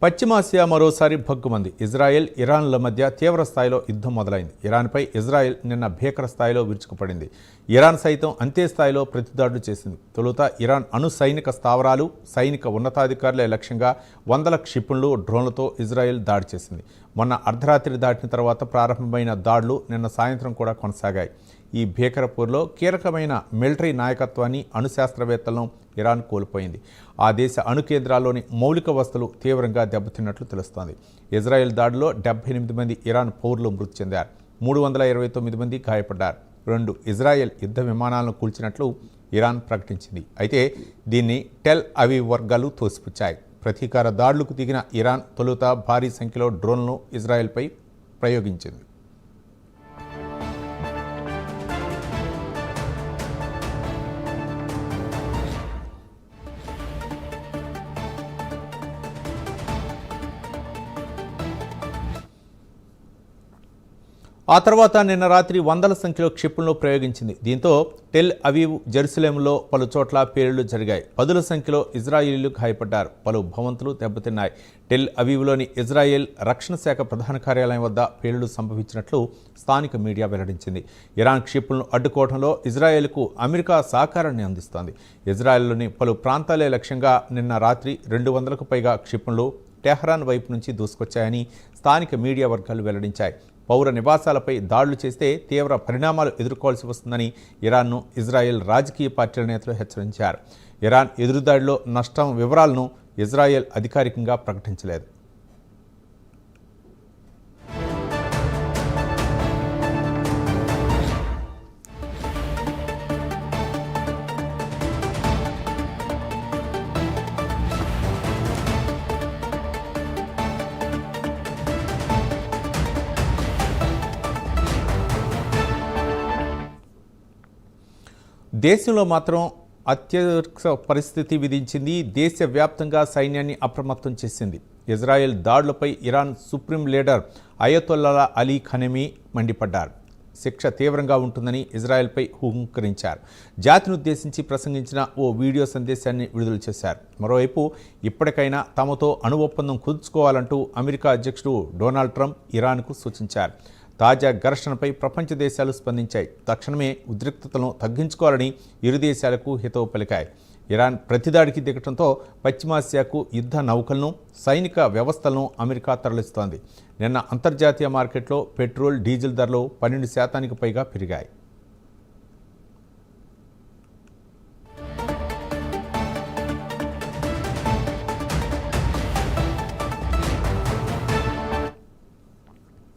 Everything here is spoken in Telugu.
పశ్చిమాసియా మరోసారి భగ్గుమంది. ఇజ్రాయెల్, ఇరాన్ల మధ్య తీవ్ర స్థాయిలో యుద్ధం మొదలైంది. ఇరాన్పై ఇజ్రాయెల్ నిన్న భీకర స్థాయిలో విరుచుకుపడింది. ఇరాన్ సైతం అంతే స్థాయిలో ప్రతిదాడులు చేసింది. తొలుత ఇరాన్ అణు సైనిక స్థావరాలు, సైనిక ఉన్నతాధికారులే లక్ష్యంగా వందల క్షిపణులు, డ్రోన్లతో ఇజ్రాయెల్ దాడి చేసింది. మొన్న అర్ధరాత్రి దాటిన తర్వాత ప్రారంభమైన దాడులు నిన్న సాయంత్రం కూడా కొనసాగాయి. ఈ భీకరపూర్లో కీలకమైన మిలిటరీ నాయకత్వాన్ని, అణుశాస్త్రవేత్తలను ఇరాన్ కోల్పోయింది. ఆ దేశ అణు కేంద్రాల్లోని మౌలిక వసతులు తీవ్రంగా దెబ్బతిన్నట్లు తెలుస్తోంది. ఇజ్రాయెల్ దాడిలో 78 మంది ఇరాన్ పౌరులు మృతి చెందారు. 329 మంది గాయపడ్డారు. 2 ఇజ్రాయెల్ యుద్ధ విమానాలను కూల్చినట్లు ఇరాన్ ప్రకటించింది. అయితే దీన్ని టెల్ అవీవ్ వర్గాలు తోసిపుచ్చాయి. ప్రతీకార దాడులకు దిగిన ఇరాన్ తొలుత భారీ సంఖ్యలో డ్రోన్లను ఇజ్రాయెల్పై ప్రయోగించింది. ఆ తర్వాత నిన్న రాత్రి వందల సంఖ్యలో క్షిపణులు ప్రయోగించింది. దీంతో టెల్ అవీవ్, జెరూసలేంలో పలు చోట్ల పేలుళ్లు జరిగాయి. పదుల సంఖ్యలో ఇజ్రాయేలీలు గాయపడ్డారు. పలు భవంతులు దెబ్బతిన్నాయి. టెల్ అవీవ్లోని ఇజ్రాయెల్ రక్షణ శాఖ ప్రధాన కార్యాలయం వద్ద పేలుళ్లు సంభవించినట్లు స్థానిక మీడియా వెల్లడించింది. ఇరాన్ క్షిపణులను అడ్డుకోవడంలో ఇజ్రాయెల్కు అమెరికా సహకారాన్ని అందిస్తోంది. ఇజ్రాయెల్లోని పలు ప్రాంతాలే లక్ష్యంగా నిన్న రాత్రి 200కు పైగా క్షిపణులు టెహ్రాన్ వైపు నుంచి దూసుకొచ్చాయని స్థానిక మీడియా వర్గాలు వెల్లడించాయి. పౌర నివాసాలపై దాడులు చేస్తే తీవ్ర పరిణామాలు ఎదుర్కోవాల్సి వస్తుందని ఇరాన్ను ఇజ్రాయెల్ రాజకీయ పార్టీల నేతలు హెచ్చరించారు. ఇరాన్ ఎదురుదాడిలో నష్టం వివరాలను ఇజ్రాయెల్ అధికారికంగా ప్రకటించలేదు. దేశంలో మాత్రం అత్యవసర పరిస్థితి విధించింది. దేశవ్యాప్తంగా సైన్యాన్ని అప్రమత్తం చేసింది. ఇజ్రాయెల్ దాడులపై Iran supreme leader Ayatollah Ali Khamenei మండిపడ్డారు. శిక్ష తీవ్రంగా ఉంటుందని ఇజ్రాయెల్పై హుంకరించారు. జాతినుద్దేశించి ప్రసంగించిన ఓ వీడియో సందేశాన్ని విడుదల చేశారు. మరోవైపు ఇప్పటికైనా తమతో అణు ఒప్పందం కుదుర్చుకోవాలంటూ అమెరికా అధ్యక్షుడు డొనాల్డ్ ట్రంప్ ఇరాన్కు సూచించారు. తాజా ఘర్షణపై ప్రపంచ దేశాలు స్పందించాయి. తక్షణమే ఉద్రిక్తతలను తగ్గించుకోవాలని ఇరు దేశాలకు హితవు పలికాయి. ఇరాన్ ప్రతిదాడికి దిగటంతో పశ్చిమాసియాకు యుద్ధ నౌకలను, సైనిక వ్యవస్థలను అమెరికా తరలిస్తోంది. నిన్న అంతర్జాతీయ మార్కెట్లో పెట్రోల్, డీజిల్ ధరలు 12% పైగా పెరిగాయి.